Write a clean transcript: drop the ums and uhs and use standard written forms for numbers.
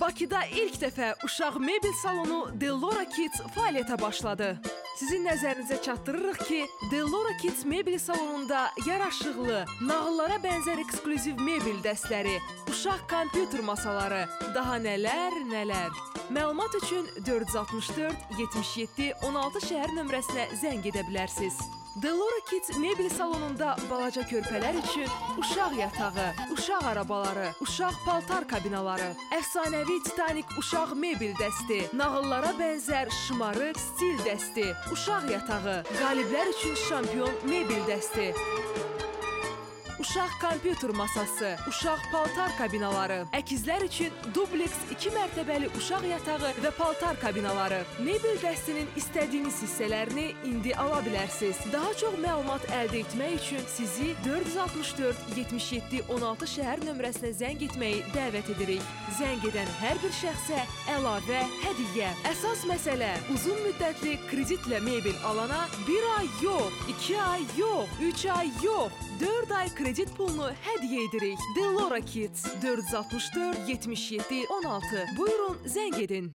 Bakıda ilk dəfə uşaq mebel salonu Delora Kids fəaliyyətə başladı. Sizin nəzərinizə çatdırırıq ki, Delora Kids mebel salonunda yaraşıqlı, nağıllara bənzər eksklüziv mebel dəstləri, uşaq kompüter masaları, daha nələr. Məlumat üçün 464 77 16 şəhər nömrəsinə zəng edə bilərsiniz. Delora Kids mebel salonunda balaca körpələr üçün uşaq yatağı, uşaq arabaları, uşaq paltar kabinaları, əfsanəvi Titanik uşaq mebel dəsti, nağıllara bənzər şımarıq stil dəsti, uşaq yatağı, qaliblər üçün şampion mebel dəsti, uşaq kompüter masası, uşaq paltar kabinaları, əkizlər üçün dubleks 2 mərtəbəli uşaq yatağı və paltar kabinaları. Mebel dəstinin istədiyiniz hissələrini indi ala bilərsiniz. Daha çox məlumat əldə etmək üçün sizi 464 77 16 şəhər nömrəsinə zəng etməyi dəvət edirik. Zəng edən hər bir şəxsə əlavə hədiyyə. Əsas məsələ, uzun müddətli kreditlə mebel alana 1 ay yox, 2 ay yox, 3 ay yox, 4 ay kredit pulunu hədiyyə edirik. Delora Kids 464 77 16. Buyurun, zəng edin.